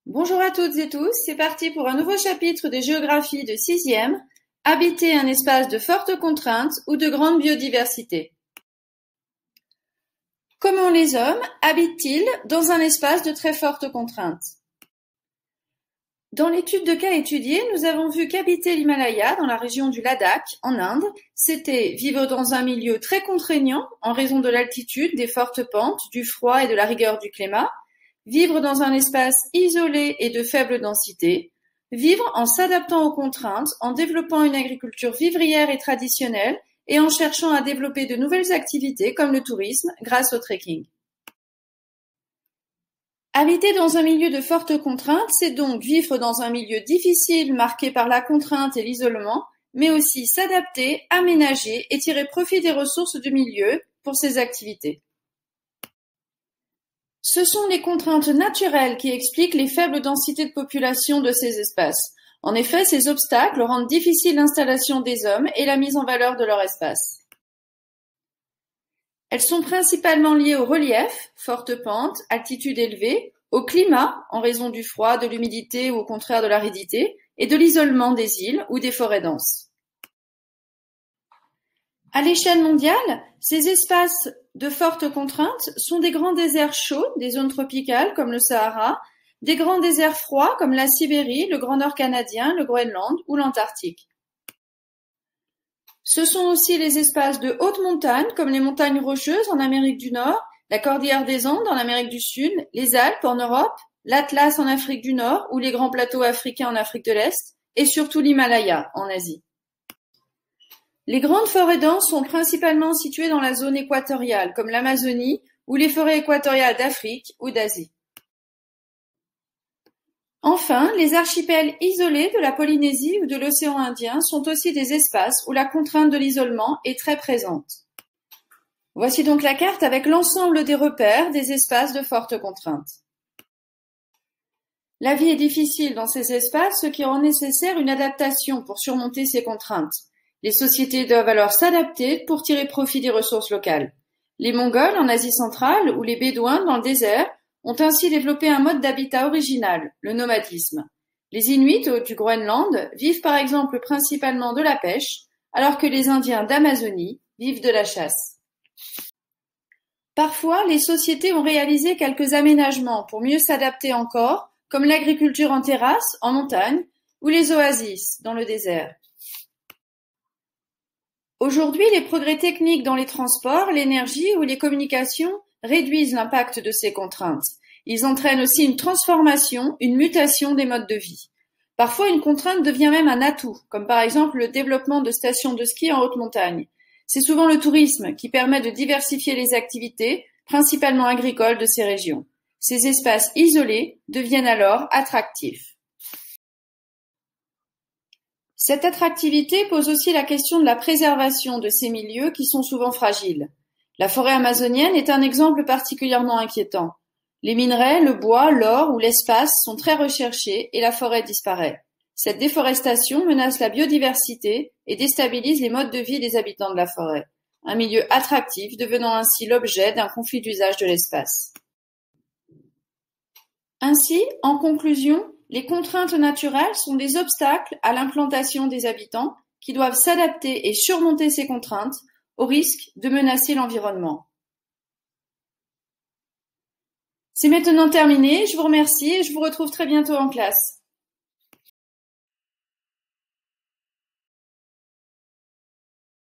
Bonjour à toutes et tous, c'est parti pour un nouveau chapitre de géographie de 6e, habiter un espace de fortes contraintes ou de grande biodiversité. Comment les hommes habitent-ils dans un espace de très fortes contraintes? Dans l'étude de cas étudiée, nous avons vu qu'habiter l'Himalaya, dans la région du Ladakh, en Inde, c'était vivre dans un milieu très contraignant en raison de l'altitude, des fortes pentes, du froid et de la rigueur du climat, vivre dans un espace isolé et de faible densité, vivre en s'adaptant aux contraintes, en développant une agriculture vivrière et traditionnelle et en cherchant à développer de nouvelles activités comme le tourisme grâce au trekking. Habiter dans un milieu de fortes contraintes, c'est donc vivre dans un milieu difficile marqué par la contrainte et l'isolement, mais aussi s'adapter, aménager et tirer profit des ressources du milieu pour ses activités. Ce sont les contraintes naturelles qui expliquent les faibles densités de population de ces espaces. En effet, ces obstacles rendent difficile l'installation des hommes et la mise en valeur de leur espace. Elles sont principalement liées au relief, fortes pentes, altitude élevée, au climat, en raison du froid, de l'humidité ou au contraire de l'aridité, et de l'isolement des îles ou des forêts denses. À l'échelle mondiale, ces espaces de fortes contraintes sont des grands déserts chauds, des zones tropicales comme le Sahara, des grands déserts froids comme la Sibérie, le Grand Nord canadien, le Groenland ou l'Antarctique. Ce sont aussi les espaces de haute montagne comme les montagnes rocheuses en Amérique du Nord, la cordillère des Andes en Amérique du Sud, les Alpes en Europe, l'Atlas en Afrique du Nord ou les grands plateaux africains en Afrique de l'Est et surtout l'Himalaya en Asie. Les grandes forêts denses sont principalement situées dans la zone équatoriale comme l'Amazonie ou les forêts équatoriales d'Afrique ou d'Asie. Enfin, les archipels isolés de la Polynésie ou de l'océan Indien sont aussi des espaces où la contrainte de l'isolement est très présente. Voici donc la carte avec l'ensemble des repères des espaces de fortes contraintes. La vie est difficile dans ces espaces, ce qui rend nécessaire une adaptation pour surmonter ces contraintes. Les sociétés doivent alors s'adapter pour tirer profit des ressources locales. Les Mongols en Asie centrale ou les Bédouins dans le désert ont ainsi développé un mode d'habitat original, le nomadisme. Les Inuits du Groenland vivent par exemple principalement de la pêche, alors que les Indiens d'Amazonie vivent de la chasse. Parfois, les sociétés ont réalisé quelques aménagements pour mieux s'adapter encore, comme l'agriculture en terrasse, en montagne, ou les oasis dans le désert. Aujourd'hui, les progrès techniques dans les transports, l'énergie ou les communications réduisent l'impact de ces contraintes. Ils entraînent aussi une transformation, une mutation des modes de vie. Parfois, une contrainte devient même un atout, comme par exemple le développement de stations de ski en haute montagne. C'est souvent le tourisme qui permet de diversifier les activités, principalement agricoles, de ces régions. Ces espaces isolés deviennent alors attractifs. Cette attractivité pose aussi la question de la préservation de ces milieux qui sont souvent fragiles. La forêt amazonienne est un exemple particulièrement inquiétant. Les minerais, le bois, l'or ou l'espace sont très recherchés et la forêt disparaît. Cette déforestation menace la biodiversité et déstabilise les modes de vie des habitants de la forêt. Un milieu attractif devenant ainsi l'objet d'un conflit d'usage de l'espace. Ainsi, en conclusion, les contraintes naturelles sont des obstacles à l'implantation des habitants qui doivent s'adapter et surmonter ces contraintes au risque de menacer l'environnement. C'est maintenant terminé, je vous remercie et je vous retrouve très bientôt en classe.